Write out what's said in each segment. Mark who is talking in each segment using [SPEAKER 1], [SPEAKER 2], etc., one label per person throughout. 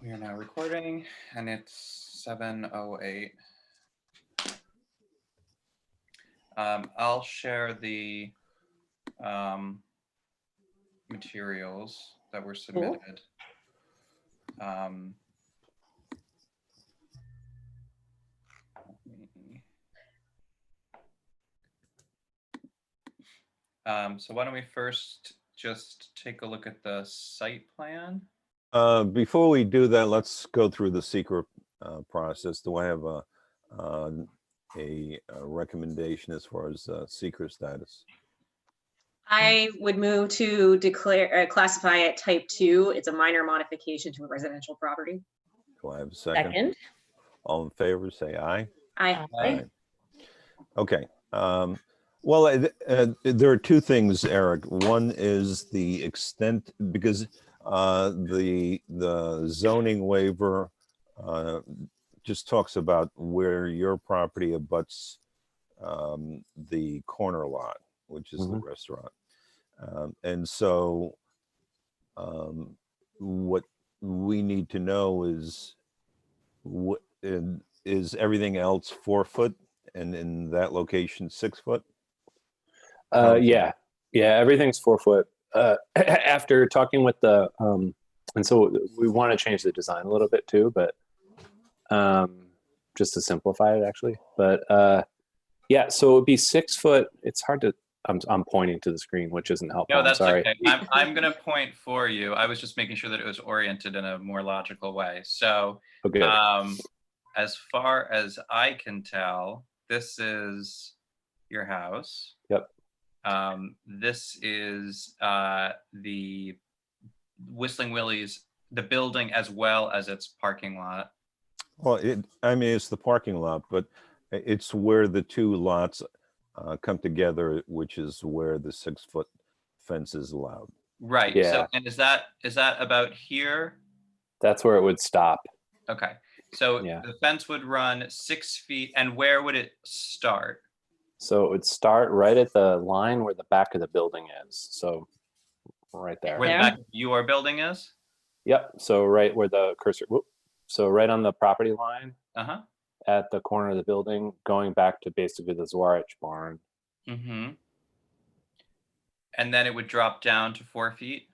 [SPEAKER 1] We are now recording, and it's 7:08. I'll share the materials that were submitted. So why don't we first just take a look at the site plan?
[SPEAKER 2] Before we do that, let's go through the secret process. Do I have a recommendation as far as secret status?
[SPEAKER 3] I would move to declare, classify it type 2. It's a minor modification to a residential property.
[SPEAKER 2] Do I have a second?
[SPEAKER 4] Second.
[SPEAKER 2] All in favor, say aye.
[SPEAKER 3] Aye.
[SPEAKER 4] Aye.
[SPEAKER 2] Okay. Well, there are two things, Eric. One is the extent, because the zoning waiver just talks about where your property abuts the corner lot, which is the restaurant. And so what we need to know is is everything else 4 foot, and in that location 6 foot?
[SPEAKER 5] Yeah, everything's 4 foot. After talking with the and so we want to change the design a little bit too, but just to simplify it actually. But yeah, so it'd be 6 foot. It's hard to. I'm pointing to the screen, which isn't helpful.
[SPEAKER 1] No, that's
[SPEAKER 5] sorry.
[SPEAKER 1] okay. I'm going to point for you. I was just making sure that it was oriented in a more logical way. So
[SPEAKER 5] Okay.
[SPEAKER 1] as far as I can tell, this is your house.
[SPEAKER 5] Yep.
[SPEAKER 1] This is the Whistling Willie's, the building as well as its parking lot.
[SPEAKER 2] Well, I mean, it's the parking lot, but it's where the two lots come together, which is where the 6 foot fence is allowed.
[SPEAKER 1] Right.
[SPEAKER 5] Yeah.
[SPEAKER 1] So, and is that about here?
[SPEAKER 5] That's where it would stop.
[SPEAKER 1] Okay. So
[SPEAKER 5] Yeah.
[SPEAKER 1] the fence would run 6 feet, and where would it start?
[SPEAKER 5] So it would start right at the line where the back of the building is. So right there.
[SPEAKER 1] Where the
[SPEAKER 4] There?
[SPEAKER 1] back of your building is?
[SPEAKER 5] Yep. So right where the cursor. So right on the property line
[SPEAKER 1] Uh-huh.
[SPEAKER 5] at the corner of the building, going back to basically the Zwarich barn.
[SPEAKER 1] Mm-hmm. And then it would drop down to 4 feet?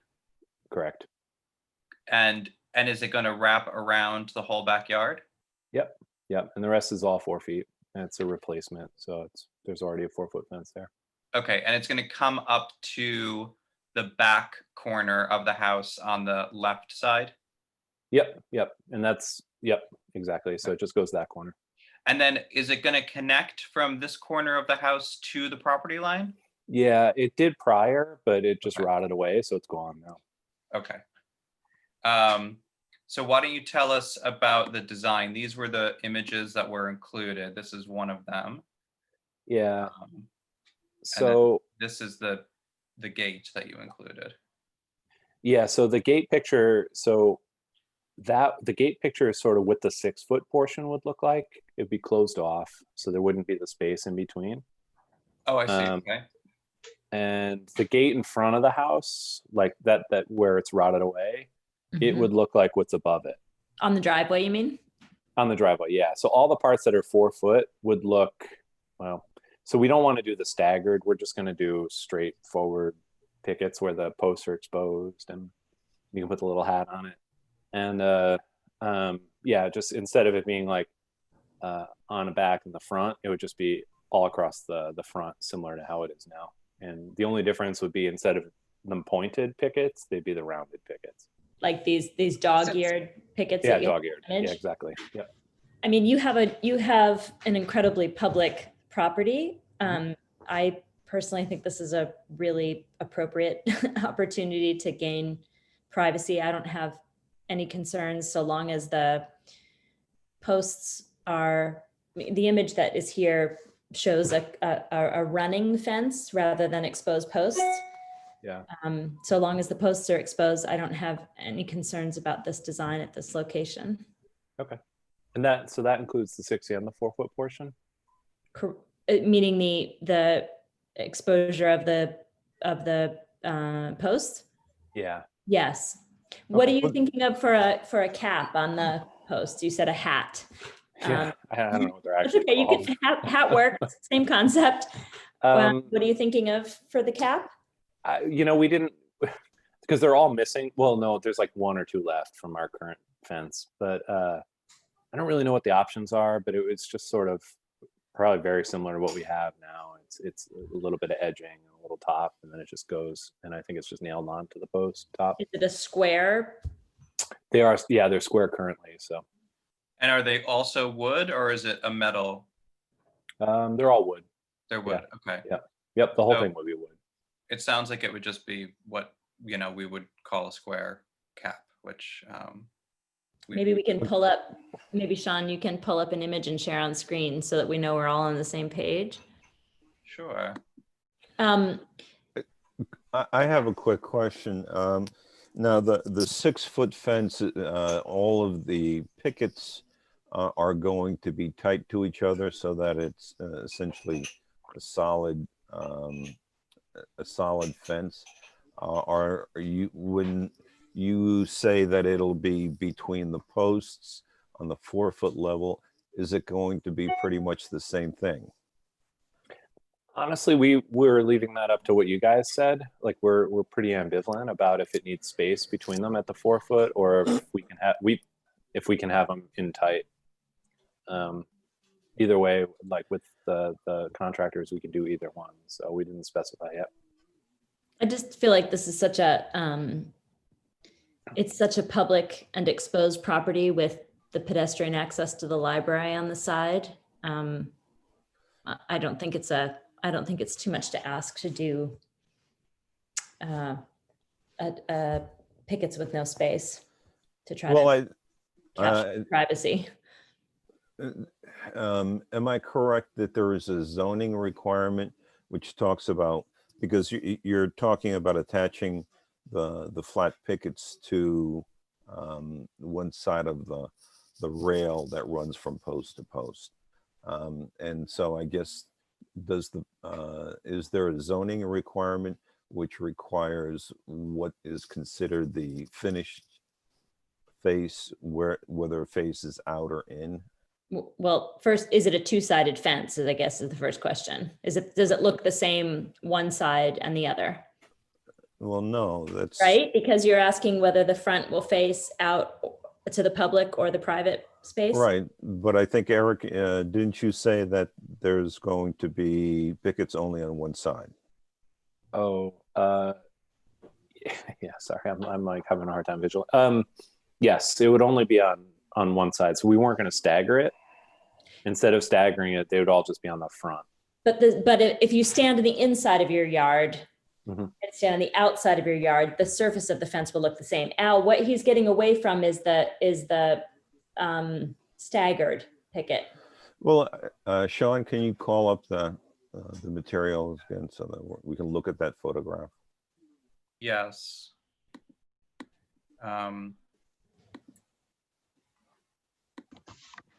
[SPEAKER 5] Correct.
[SPEAKER 1] And is it going to wrap around the whole backyard?
[SPEAKER 5] Yep. And the rest is all 4 feet. And it's a replacement. So there's already a 4 foot fence there.
[SPEAKER 1] Okay, and it's going to come up to the back corner of the house on the left side?
[SPEAKER 5] Yep. And exactly. So it just goes that corner.
[SPEAKER 1] And then is it going to connect from this corner of the house to the property line?
[SPEAKER 5] Yeah, it did prior, but it just
[SPEAKER 1] Okay.
[SPEAKER 5] rotted away. So it's gone now.
[SPEAKER 1] Okay. So why don't you tell us about the design? These were the images that were included. This is one of them.
[SPEAKER 5] Yeah.
[SPEAKER 1] Um,
[SPEAKER 5] So
[SPEAKER 1] This is the gate that you included.
[SPEAKER 5] yeah, so the gate picture, the gate picture is sort of what the 6 foot portion would look like. It'd be closed off, so there wouldn't be the space in between.
[SPEAKER 1] Oh, I see.
[SPEAKER 5] Um,
[SPEAKER 1] Okay.
[SPEAKER 5] And the gate in front of the house, like that where it's rotted away, it
[SPEAKER 4] Mhm.
[SPEAKER 5] would look like what's above it
[SPEAKER 4] On the driveway, you mean?
[SPEAKER 5] on the driveway. Yeah, so all the parts that are 4 foot would look, well, so we don't want to do the staggered. We're just going to do straightforward pickets where the posts are exposed and you can put the little hat on it. And yeah, just instead of it being like on the back and the front, it would just be all across the front, similar to how it is now. And the only difference would be instead of them pointed pickets, they'd be the rounded pickets.
[SPEAKER 4] Like these dog-eared pickets.
[SPEAKER 5] Yeah,
[SPEAKER 4] that you
[SPEAKER 5] dog-eared. Yeah,
[SPEAKER 4] manage?
[SPEAKER 5] exactly. Yep.
[SPEAKER 4] I mean, you have an incredibly public property. I personally think this is a really appropriate opportunity to gain privacy. I don't have any concerns so long as the posts are, the image that is here shows a running fence rather than exposed posts.
[SPEAKER 5] Yeah.
[SPEAKER 4] So long as the posts are exposed, I don't have any concerns about this design at this location.
[SPEAKER 5] Okay. And that includes the 6 and the 4 foot portion?
[SPEAKER 4] Meaning the exposure of the posts?
[SPEAKER 5] Yeah.
[SPEAKER 4] Yes. What are
[SPEAKER 2] Okay,
[SPEAKER 4] you
[SPEAKER 2] well-
[SPEAKER 4] thinking of for a cap on the post? You said a hat.
[SPEAKER 5] Yeah, I don't know what they're
[SPEAKER 4] That's
[SPEAKER 5] actually
[SPEAKER 4] okay. You
[SPEAKER 5] called.
[SPEAKER 4] can hat works, same concept.
[SPEAKER 5] Um,
[SPEAKER 4] What are you thinking of for the cap?
[SPEAKER 5] we didn't, because they're all missing. Well, no, there's like one or two left from our current fence, but I don't really know what the options are, but it's just sort of probably very similar to what we have now. It's a little bit of edging and a little top, and then it just goes, and I think it's just nailed on to the post top.
[SPEAKER 4] Is it a square?
[SPEAKER 5] They are, yeah, they're square currently, so
[SPEAKER 1] And are they also wood or is it a metal?
[SPEAKER 5] they're all wood.
[SPEAKER 1] They're wood. Okay.
[SPEAKER 5] Yep, the whole
[SPEAKER 1] So-
[SPEAKER 5] thing would be wood.
[SPEAKER 1] It sounds like it would just be what, we would call a square cap, which
[SPEAKER 4] Maybe we can pull up, maybe Sean, you can pull up an image and share on screen so that we know we're all on the same page.
[SPEAKER 1] Sure.
[SPEAKER 2] I have a quick question. Now, the 6-foot fence, all of the pickets are going to be tight to each other so that it's essentially a solid fence. Are you, when you say that it'll be between the posts on the 4-foot level, is it going to be pretty much the same thing?
[SPEAKER 5] Honestly, we're leaving that up to what you guys said. Like we're pretty ambivalent about if it needs space between them at the 4-foot, or if we can have them in tight. Either way, like with the contractors, we can do either one. So we didn't specify yet.
[SPEAKER 4] I just feel like this is such a, it's such a public and exposed property with the pedestrian access to the library on the side. I don't think it's too much to ask to do pickets with no space to try
[SPEAKER 2] Well,
[SPEAKER 4] to capture privacy.
[SPEAKER 2] am I correct that there is a zoning requirement which talks about, because you're talking about attaching the flat pickets to one side of the rail that runs from post to post. And so I guess, is there a zoning requirement which requires what is considered the finished face, whether a face is out or in?
[SPEAKER 4] Well, first, is it a two-sided fence? I guess is the first question. Does it look the same one side and the other?
[SPEAKER 2] Well, no, that's
[SPEAKER 4] Right? Because you're asking whether the front will face out to the public or the private space.
[SPEAKER 2] right. But I think, Eric, didn't you say that there's going to be pickets only on one side?
[SPEAKER 5] Oh, yeah. Sorry, I'm like having a hard time visual. Yes, it would only be on one side, so we weren't going to stagger it. Instead of staggering it, they would all just be on the front.
[SPEAKER 4] But if you stand on the inside of your yard
[SPEAKER 5] Mhm.
[SPEAKER 4] and stand on the outside of your yard, the surface of the fence will look the same. Al, what he's getting away from is the staggered picket.
[SPEAKER 2] Well, Sean, can you call up the materials again so that we can look at that photograph?
[SPEAKER 1] Yes.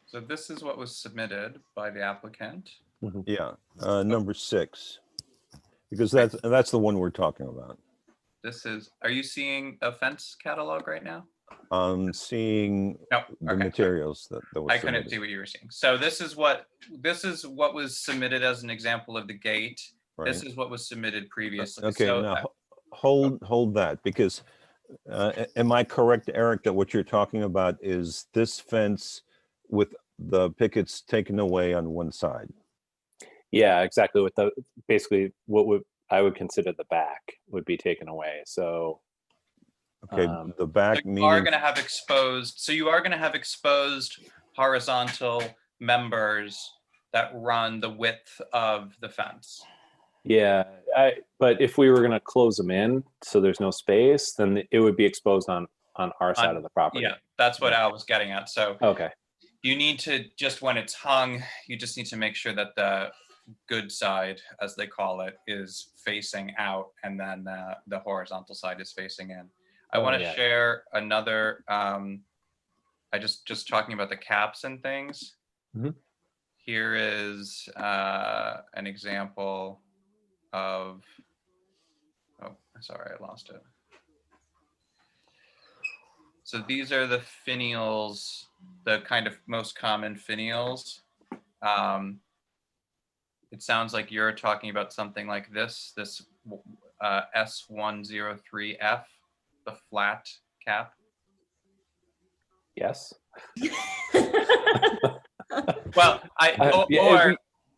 [SPEAKER 1] So this is what was submitted by the applicant.
[SPEAKER 2] Yeah, number 6, because that's the one we're talking about.
[SPEAKER 1] Are you seeing a fence catalog right now?
[SPEAKER 2] I'm seeing
[SPEAKER 1] No,
[SPEAKER 2] the
[SPEAKER 1] okay.
[SPEAKER 2] materials that was
[SPEAKER 1] I couldn't
[SPEAKER 2] submitted,
[SPEAKER 1] see what you were seeing. So this is what was submitted as an example of the gate.
[SPEAKER 2] right?
[SPEAKER 1] This is what was submitted previously.
[SPEAKER 2] Okay,
[SPEAKER 1] So,
[SPEAKER 2] now hold that, because am I correct, Eric, that what you're talking about is this fence with the pickets taken away on one side?
[SPEAKER 5] Yeah, exactly. With basically what I would consider the back would be taken away. So
[SPEAKER 2] Okay, the back
[SPEAKER 1] you are
[SPEAKER 2] meaning,
[SPEAKER 1] going to have exposed. So you are going to have exposed horizontal members that run the width of the fence.
[SPEAKER 5] yeah, but if we were going to close them in so there's no space, then it would be exposed on our side of the property.
[SPEAKER 1] Yeah, that's what Al was getting at. So
[SPEAKER 5] Okay.
[SPEAKER 1] you need to just, when it's hung, you just need to make sure that the good side, as they call it, is facing out, and then the horizontal side is facing in. I
[SPEAKER 5] Oh,
[SPEAKER 1] want to
[SPEAKER 5] yeah.
[SPEAKER 1] share another. I just talking about the caps and things.
[SPEAKER 5] Mhm.
[SPEAKER 1] Here is an example of. Oh, sorry, I lost it. So these are the finials, the kind of most common finials. It sounds like you're talking about something like this S103F, the flat cap.
[SPEAKER 5] Yes.
[SPEAKER 1] Well,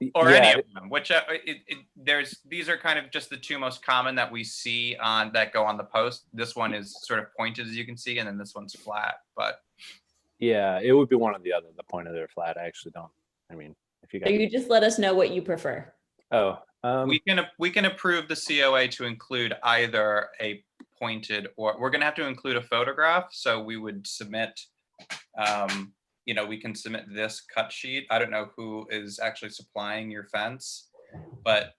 [SPEAKER 5] Yeah,
[SPEAKER 1] or
[SPEAKER 5] yeah,
[SPEAKER 1] any of them, which these are kind of just the two most common that we see that go on the post. This one is sort of pointed, as you can see, and then this one's flat. But
[SPEAKER 5] yeah, it would be one or the other. The pointed or flat. I actually don't. I mean, if you
[SPEAKER 4] So
[SPEAKER 5] got.
[SPEAKER 4] you just let us know what you prefer.
[SPEAKER 5] Oh,
[SPEAKER 1] we can approve the COA to include either a pointed, or we're going to have to include a photograph. So we would submit. We can submit this cut sheet. I don't know who is actually supplying your fence, but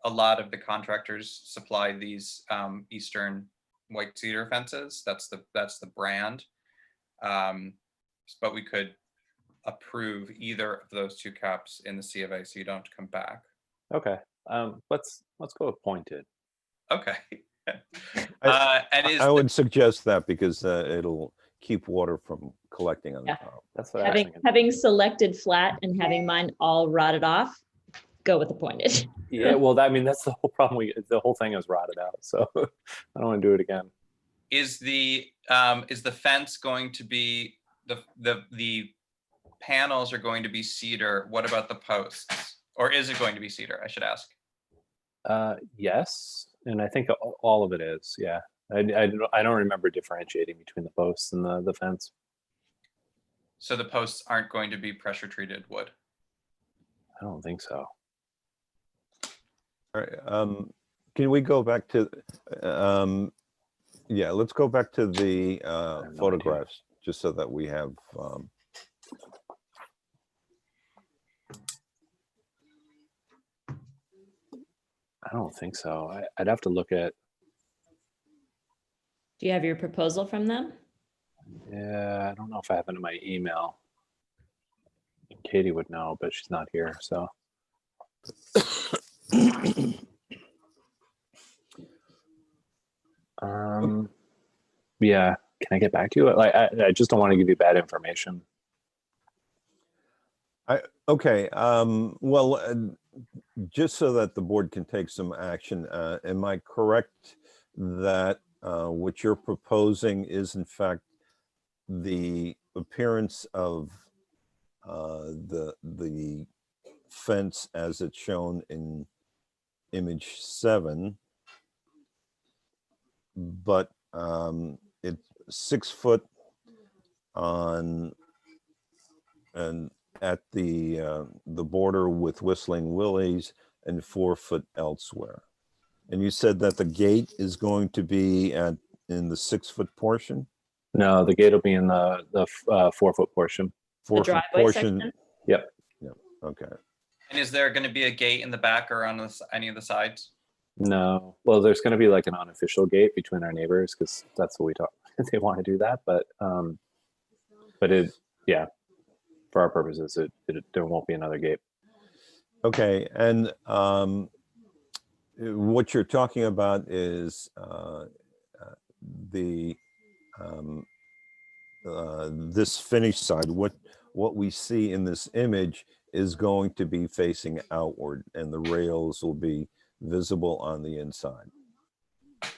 [SPEAKER 1] a lot of the contractors supply these Eastern white cedar fences. That's the brand. But we could approve either of those two caps in the C of A, so you don't have to come back.
[SPEAKER 5] okay. Let's go with pointed.
[SPEAKER 1] Okay.
[SPEAKER 2] I would suggest that because it'll keep water from collecting on the
[SPEAKER 4] Yeah.
[SPEAKER 2] top.
[SPEAKER 5] That's what I was thinking.
[SPEAKER 4] Having selected flat and having mine all rotted off, go with the pointed.
[SPEAKER 5] Yeah, well, that's the whole problem. The whole thing is rotted out, so I don't want to do it again.
[SPEAKER 1] Is the fence going to be the panels are going to be cedar? What about the posts? Or is it going to be cedar? I should ask.
[SPEAKER 5] Yes, and I think all of it is. Yeah, I don't remember differentiating between the posts and the fence.
[SPEAKER 1] So the posts aren't going to be pressure treated wood.
[SPEAKER 5] I don't think so.
[SPEAKER 2] All right. Can we go back to? Yeah, let's go back to the
[SPEAKER 5] no
[SPEAKER 2] photographs, just so that we have.
[SPEAKER 5] I don't think so. I'd have to look at.
[SPEAKER 4] Do you have your proposal from them?
[SPEAKER 5] Yeah, I don't know if I have it in my email. Katie would know, but she's not here, so. Yeah, can I get back to you? I just don't want to give you bad information.
[SPEAKER 2] Okay. Well, just so that the board can take some action, am I correct that what you're proposing is in fact the appearance of the fence as it's shown in image 7, but it's 6 foot on and at the border with Whistling Willie's and 4 foot elsewhere. And you said that the gate is going to be in the 6 foot portion?
[SPEAKER 5] No, the gate will be in the 4 foot portion.
[SPEAKER 2] 4 foot
[SPEAKER 4] driveway
[SPEAKER 2] portion.
[SPEAKER 4] section?
[SPEAKER 5] Yep.
[SPEAKER 2] Yep. Okay.
[SPEAKER 1] And is there going to be a gate in the back or on any of the sides?
[SPEAKER 5] No, well, there's going to be like an unofficial gate between our neighbors because that's what we talk. They want to do that, but yeah, for our purposes, there won't be another gate.
[SPEAKER 2] Okay. And what you're talking about is this finished side. What we see in this image is going to be facing outward, and the rails will be visible on the inside.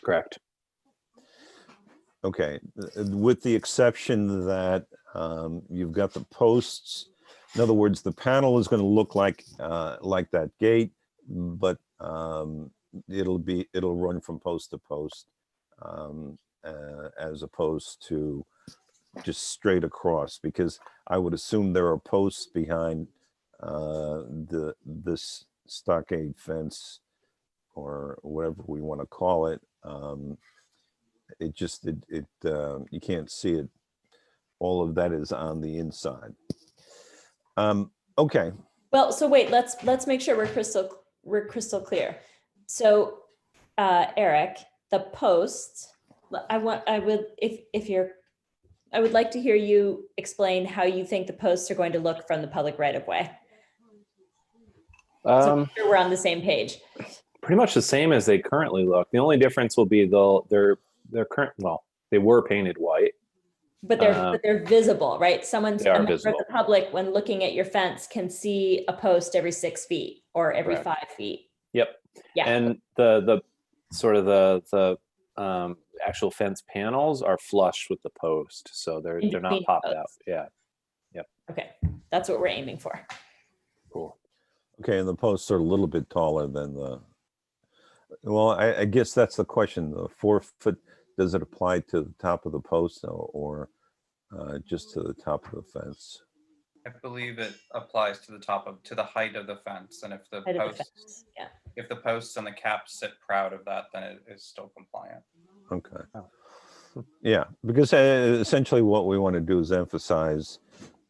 [SPEAKER 5] Correct.
[SPEAKER 2] Okay, with the exception that you've got the posts. In other words, the panel is going to look like that gate, but it'll run from post to post, as opposed to just straight across, because I would assume there are posts behind this stockade fence, or whatever we want to call it. You can't see it. All of that is on the inside. Okay.
[SPEAKER 4] Well, so wait, let's make sure we're crystal clear. So, Eric, the posts, I would like to hear you explain how you think the posts are going to look from the public right of way. So make sure we're on the same page.
[SPEAKER 5] Pretty much the same as they currently look. The only difference will be their current. Well, They were painted white.
[SPEAKER 4] But they're visible, right? Someone's,
[SPEAKER 5] They are
[SPEAKER 4] a member of
[SPEAKER 5] visible.
[SPEAKER 4] the public, when looking at your fence, can see a post every 6 feet or every
[SPEAKER 5] Correct.
[SPEAKER 4] 5 feet.
[SPEAKER 5] Yep.
[SPEAKER 4] Yeah.
[SPEAKER 5] And the sort of the actual fence panels are flush with the post, so they're
[SPEAKER 4] In
[SPEAKER 5] not
[SPEAKER 4] between
[SPEAKER 5] popped
[SPEAKER 4] posts.
[SPEAKER 5] out. Yeah.
[SPEAKER 4] Okay, that's what we're aiming for.
[SPEAKER 5] Cool.
[SPEAKER 2] Okay, and the posts are a little bit taller than well, I guess that's the question. The 4 foot, does it apply to the top of the post or just to the top of the fence?
[SPEAKER 1] I believe it applies to the height of the fence, and if the
[SPEAKER 4] Height of the
[SPEAKER 1] posts,
[SPEAKER 4] fence. Yeah.
[SPEAKER 1] if the posts and the caps sit proud of that, then it is still compliant.
[SPEAKER 2] Okay.
[SPEAKER 5] Oh.
[SPEAKER 2] Yeah, because essentially what we want to do is emphasize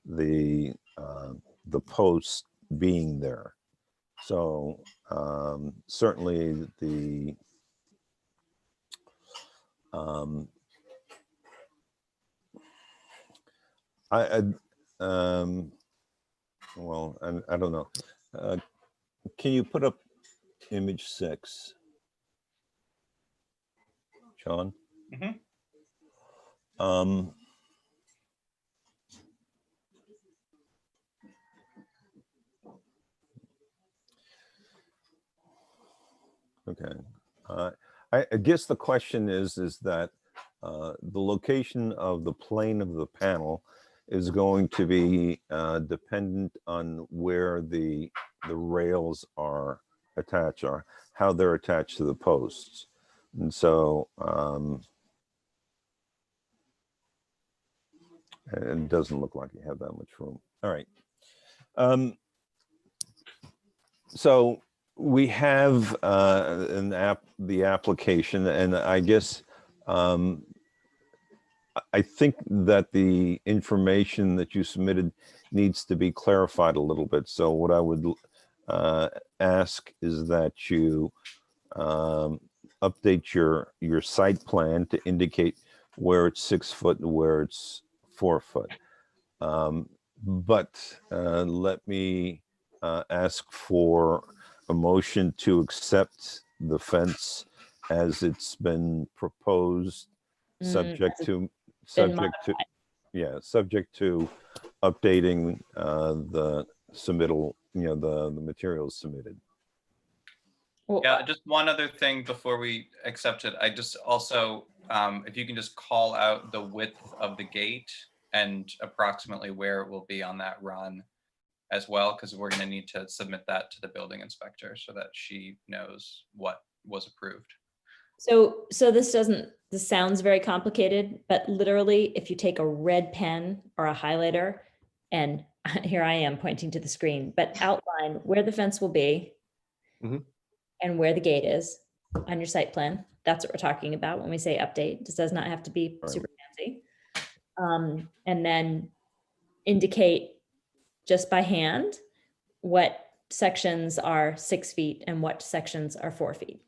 [SPEAKER 2] the post being there. So certainly the well, I don't know. Can you put up image 6, Sean?
[SPEAKER 1] Mhm.
[SPEAKER 2] Okay. I guess the question is that the location of the plane of the panel is going to be dependent on where the rails are attached, or how they're attached to the posts. And so it doesn't look like you have that much room. All right. So we have the application, and I guess I think that the information that you submitted needs to be clarified a little bit. So what I would ask is that you update your site plan to indicate where it's 6 foot and where it's 4 foot. But let me ask for a motion to accept the fence as it's been proposed, subject to updating the submittal, the materials submitted.
[SPEAKER 4] Well,
[SPEAKER 1] Yeah, just one other thing before we accept it. I just also, if you can just call out the width of the gate and approximately where it will be on that run as well, because we're going to need to submit that to the building inspector so that she knows what was approved.
[SPEAKER 4] So this sounds very complicated, but literally if you take a red pen or a highlighter, and here I am pointing to the screen, but outline where the fence will be
[SPEAKER 5] Mhm.
[SPEAKER 4] and where the gate is on your site plan. That's what we're talking about when we say update. This does not have to be
[SPEAKER 2] Right.
[SPEAKER 4] super fancy. And then indicate just by hand what sections are 6 feet and what sections are 4 feet.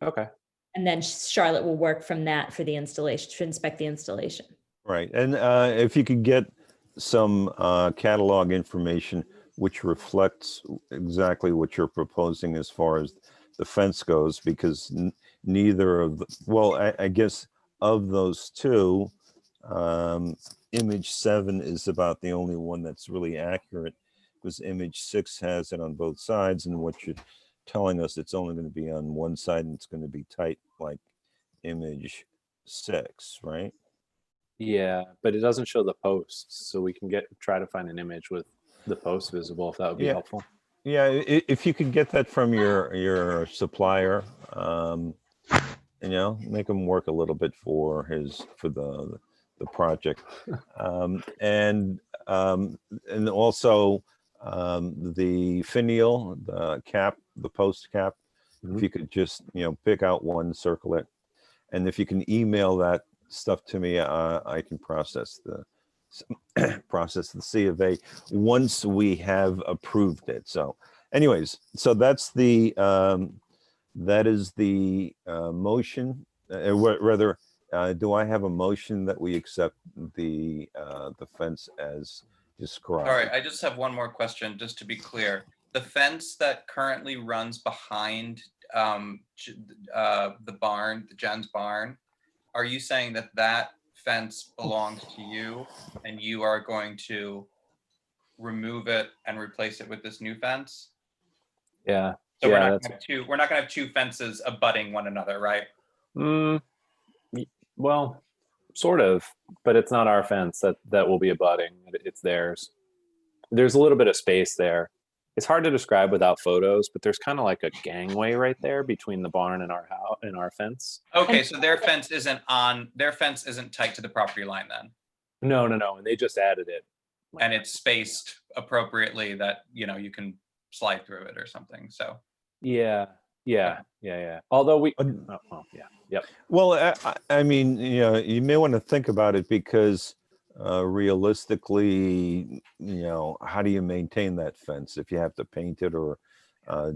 [SPEAKER 5] Okay.
[SPEAKER 4] And then Charlotte will work from that for the installation, to inspect the installation.
[SPEAKER 2] Right, and if you could get some catalog information which reflects exactly what you're proposing as far as the fence goes, because neither of the, well, I guess of those two, image 7 is about the only one that's really accurate, because image 6 has it on both sides, and what you're telling us, it's only going to be on one side and it's going to be tight like image 6, right?
[SPEAKER 5] Yeah, but it doesn't show the posts, so we can try to find an image with the post visible if that would be
[SPEAKER 2] Yeah.
[SPEAKER 5] helpful.
[SPEAKER 2] Yeah, if you could get that from your supplier, make him work a little bit for the project, and also the finial, the cap, the post cap.
[SPEAKER 5] Mhm.
[SPEAKER 2] If you could just pick out one, circle it, and if you can email that stuff to me, I can process the C of A once we have approved it. So anyways, so that is the motion. Rather, do I have a motion that we accept the fence as described?
[SPEAKER 1] All right, I just have one more question, just to be clear. The fence that currently runs behind the barn, the Jen's barn, are you saying that that fence belongs to you and you are going to remove it and replace it with this new fence?
[SPEAKER 5] Yeah.
[SPEAKER 1] So we're
[SPEAKER 5] Yeah,
[SPEAKER 1] not gonna have we're not gonna have two fences abutting one another, right?
[SPEAKER 5] Mm, well, sort of, but it's not our fence that will be abutting. It's theirs. There's a little bit of space there. It's hard to describe without photos, but there's kind of like a gangway right there between the barn and our house and our fence.
[SPEAKER 1] Okay, so their fence isn't tight to the property line then,
[SPEAKER 5] No, no, no, and they just added it.
[SPEAKER 1] and it's spaced appropriately that, you know, you can slide through it or something, so.
[SPEAKER 5] Yeah, yeah, yeah, yeah. Although we,
[SPEAKER 2] Uh,
[SPEAKER 5] oh, well, yeah, yep.
[SPEAKER 2] Well, I mean, you know, you may want to think about it because realistically, you know, how do you maintain that fence? If you have to paint it or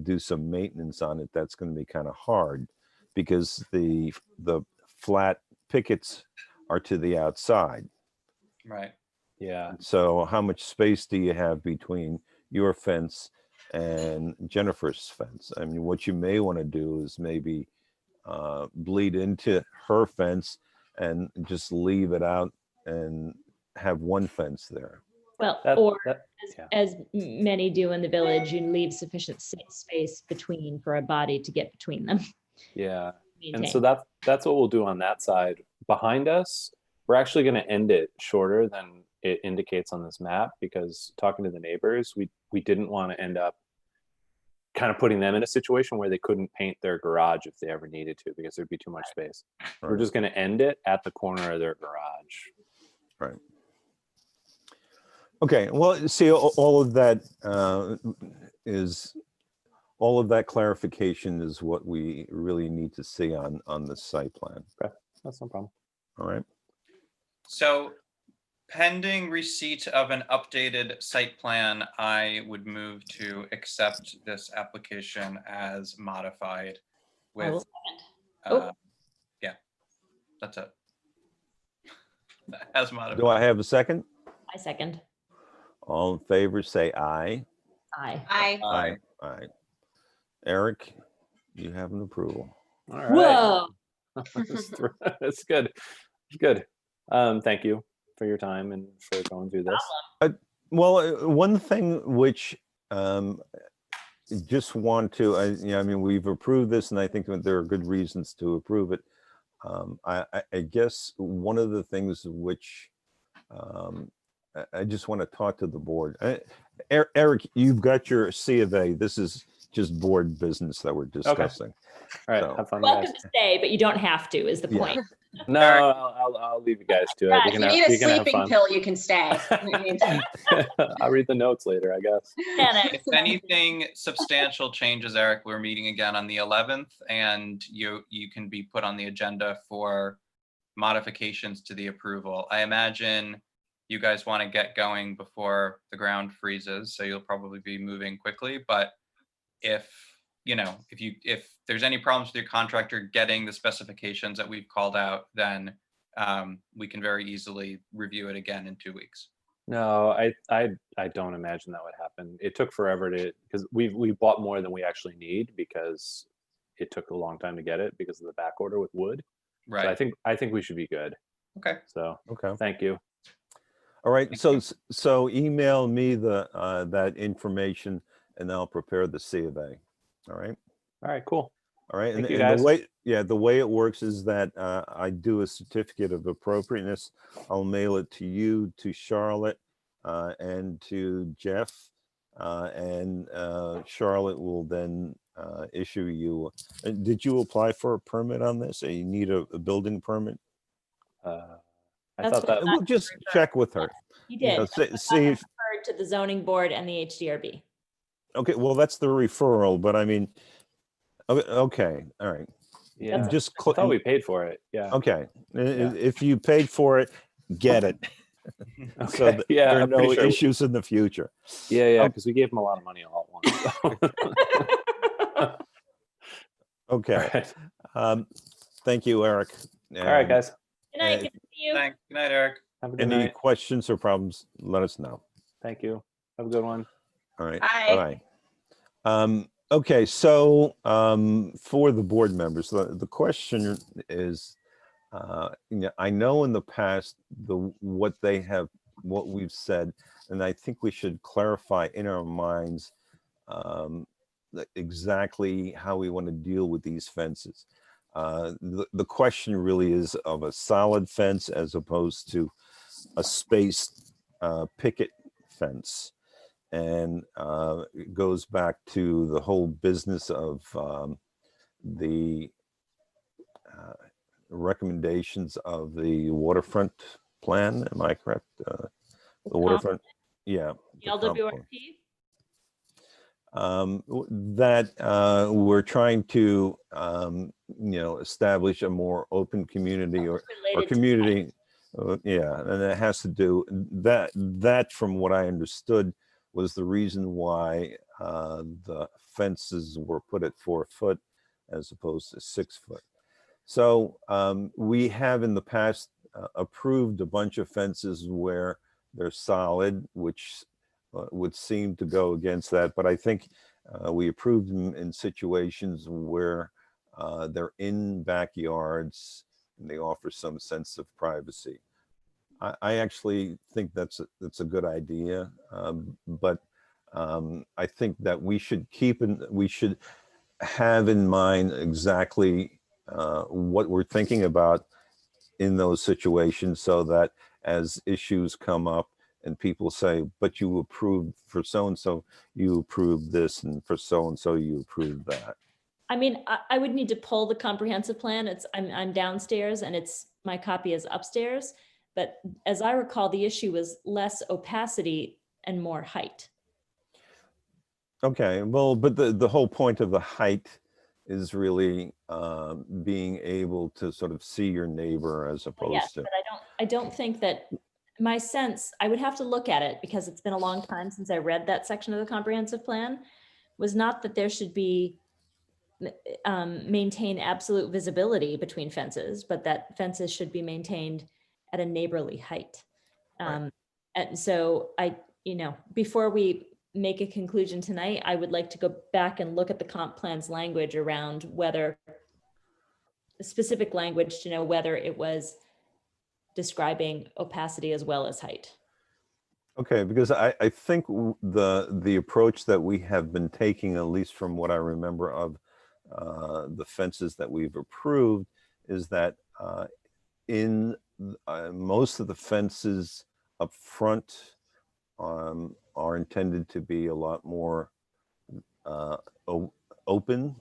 [SPEAKER 2] do some maintenance on it, that's going to be kind of hard because the flat pickets are to the outside.
[SPEAKER 1] Right.
[SPEAKER 5] Yeah,
[SPEAKER 2] So how much space do you have between your fence and Jennifer's fence? I mean, what you may want to do is maybe bleed into her fence and just leave it out and have one fence there.
[SPEAKER 4] Well,
[SPEAKER 5] that,
[SPEAKER 4] or
[SPEAKER 5] that,
[SPEAKER 4] as many do in the village, you leave sufficient space between for a body to get between them.
[SPEAKER 5] yeah. And
[SPEAKER 4] Maintain.
[SPEAKER 5] so that's what we'll do on that side. Behind us, we're actually going to end it shorter than it indicates on this map because talking to the neighbors, we didn't want to end up kind of putting them in a situation where they couldn't paint their garage if they ever needed to because there'd be too much space. We're
[SPEAKER 2] Right.
[SPEAKER 5] just going to end it at the corner of their garage.
[SPEAKER 2] Right. Okay, well, see, all of that all of that clarification is what we really need to see on the site plan.
[SPEAKER 5] That's no problem.
[SPEAKER 2] All right.
[SPEAKER 1] So pending receipt of an updated site plan, I would move to accept this application as modified
[SPEAKER 4] I will
[SPEAKER 1] with,
[SPEAKER 4] second.
[SPEAKER 1] uh, yeah, that's it. As
[SPEAKER 2] Do
[SPEAKER 1] modified.
[SPEAKER 2] I have a second?
[SPEAKER 4] I second.
[SPEAKER 2] All in favor, say aye.
[SPEAKER 4] Aye.
[SPEAKER 3] I,
[SPEAKER 2] Aye. Eric, you have an approval.
[SPEAKER 5] All right.
[SPEAKER 4] Whoa.
[SPEAKER 5] That's good. It's good. Thank you for your time and for going through this.
[SPEAKER 2] Well, one thing which just want to, I mean, we've approved this and I think that there are good reasons to approve it. I guess one of the things which I just want to talk to the board. Eric, you've got your C of A. This is just board business that we're discussing.
[SPEAKER 5] All right.
[SPEAKER 2] So-
[SPEAKER 5] Have fun,
[SPEAKER 4] Welcome
[SPEAKER 5] guys.
[SPEAKER 4] to stay, but you don't have to, is the
[SPEAKER 2] Yeah.
[SPEAKER 4] point.
[SPEAKER 5] No, I'll leave you guys to it.
[SPEAKER 3] yeah,
[SPEAKER 5] You
[SPEAKER 3] if
[SPEAKER 5] can
[SPEAKER 3] you
[SPEAKER 5] have-
[SPEAKER 3] need a
[SPEAKER 5] you can have
[SPEAKER 3] sleeping
[SPEAKER 5] fun.
[SPEAKER 3] pill, you can stay.
[SPEAKER 5] I'll read the notes later, I guess.
[SPEAKER 1] If anything substantial changes, Eric, we're meeting again on the 11th and you can be put on the agenda for modifications to the approval. I imagine you guys want to get going before the ground freezes, so you'll probably be moving quickly, but if there's any problems with your contractor getting the specifications that we've called out, then we can very easily review it again in 2 weeks.
[SPEAKER 5] No, I don't imagine that would happen. It took forever because we bought more than we actually need because it took a long time to get it because of the back order with wood. So
[SPEAKER 1] Right.
[SPEAKER 5] I think we should be good.
[SPEAKER 1] Okay.
[SPEAKER 5] So
[SPEAKER 2] Okay.
[SPEAKER 5] thank you.
[SPEAKER 2] All right.
[SPEAKER 1] Thank
[SPEAKER 2] So email me that information and I'll prepare the C of A. All right.
[SPEAKER 5] All right, cool.
[SPEAKER 2] All right.
[SPEAKER 5] Thank you,
[SPEAKER 2] And
[SPEAKER 5] guys.
[SPEAKER 2] the way it works is that I do a certificate of appropriateness. I'll mail it to you, to Charlotte, and to Jeff. And Charlotte will then issue you. Did you apply for a permit on this? You need a building permit?
[SPEAKER 5] I
[SPEAKER 4] That's
[SPEAKER 5] thought that
[SPEAKER 2] We'll just check with her.
[SPEAKER 4] You
[SPEAKER 2] You know,
[SPEAKER 4] did.
[SPEAKER 2] see if,
[SPEAKER 4] Referred to the zoning board and the HDRB.
[SPEAKER 2] okay, well, that's the referral, but I mean, okay, all right.
[SPEAKER 5] yeah.
[SPEAKER 2] Just
[SPEAKER 5] I thought we paid for it. Yeah.
[SPEAKER 2] okay.
[SPEAKER 5] Yeah.
[SPEAKER 2] If you paid for it, get it. So
[SPEAKER 5] Okay.
[SPEAKER 2] that
[SPEAKER 5] Yeah.
[SPEAKER 2] there are
[SPEAKER 5] I'm
[SPEAKER 2] no
[SPEAKER 5] pretty sure.
[SPEAKER 2] issues in the future.
[SPEAKER 5] Yeah, yeah,
[SPEAKER 2] Okay.
[SPEAKER 5] because we gave them a lot of money all at once.
[SPEAKER 2] Okay.
[SPEAKER 5] All right.
[SPEAKER 2] Thank you, Eric.
[SPEAKER 5] All right,
[SPEAKER 2] And
[SPEAKER 5] guys.
[SPEAKER 4] Good night.
[SPEAKER 2] Uh,
[SPEAKER 4] Good to see you.
[SPEAKER 1] Thanks. Good night, Eric.
[SPEAKER 5] Have a good
[SPEAKER 2] Any
[SPEAKER 5] night.
[SPEAKER 2] questions or problems, let us know.
[SPEAKER 5] Thank you. Have a good one.
[SPEAKER 2] All right.
[SPEAKER 3] Bye.
[SPEAKER 2] Bye. Okay, so for the board members, the question is, I know in the past, what we've said, and I think we should clarify in our minds exactly how we want to deal with these fences. The question really is of a solid fence as opposed to a spaced picket fence. And it goes back to the whole business of the recommendations of the waterfront plan. Am I correct? The waterfront, yeah.
[SPEAKER 4] The
[SPEAKER 2] the comp plan.
[SPEAKER 4] LWRP?
[SPEAKER 2] That we're trying to, establish a more open community or
[SPEAKER 4] Related to
[SPEAKER 2] community. Yeah, and it has to do that from what I understood was the reason why the fences were put at 4 foot as opposed to 6 foot. So we have in the past approved a bunch of fences where they're solid, which would seem to go against that. But I think we approved them in situations where they're in backyards and they offer some sense of privacy. I actually think that's a good idea, but I think that we should have in mind exactly what we're thinking about in those situations, so that as issues come up and people say, but you approved for so-and-so, you approved this, and for so-and-so, you approved that.
[SPEAKER 4] I mean, I would need to pull the comprehensive plan. I'm downstairs and my copy is upstairs. But as I recall, the issue was less opacity and more height.
[SPEAKER 2] Okay, well, but the whole point of the height is really being able to sort of see your neighbor as opposed
[SPEAKER 4] Yes,
[SPEAKER 2] to.
[SPEAKER 4] but I don't think that my sense, I would have to look at it because it's been a long time since I read that section of the comprehensive plan, was not that there should be maintain absolute visibility between fences, but that fences should be maintained at a neighborly height.
[SPEAKER 2] Right.
[SPEAKER 4] And so before we make a conclusion tonight, I would like to go back and look at the comp plan's language around whether specific language to know whether it was describing opacity as well as height.
[SPEAKER 2] Okay, because I think the approach that we have been taking, at least from what I remember of the fences that we've approved, is that in most of the fences up front are intended to be a lot more open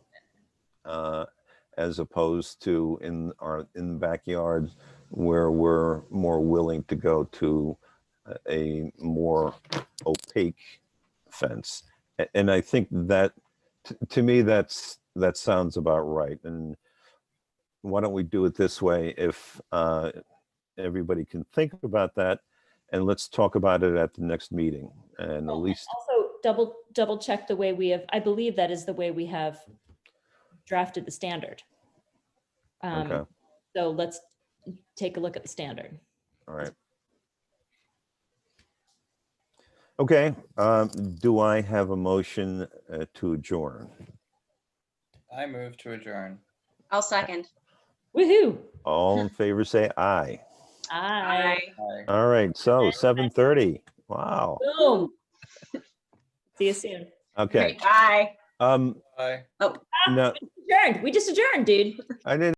[SPEAKER 2] as opposed to in backyards where we're more willing to go to a more opaque fence. And I think that to me that sounds about right. And why don't we do it this way? If everybody can think about that, and let's talk about it at the next meeting. And at least
[SPEAKER 4] Also double check the way we have, I believe that is the way we have drafted the standard.
[SPEAKER 2] Okay.
[SPEAKER 4] So let's take a look at the standard.
[SPEAKER 2] All right. Okay, do I have a motion to adjourn?
[SPEAKER 1] I move to adjourn.
[SPEAKER 3] I'll second.
[SPEAKER 4] Woohoo!
[SPEAKER 2] All in favor, say aye.
[SPEAKER 4] Aye.
[SPEAKER 1] Aye.
[SPEAKER 2] All right, so 7:30. Wow.
[SPEAKER 4] Boom. See you soon.
[SPEAKER 2] Okay.
[SPEAKER 3] Bye.
[SPEAKER 2] No,
[SPEAKER 4] Adjourned. We just adjourned, dude.
[SPEAKER 2] I didn't.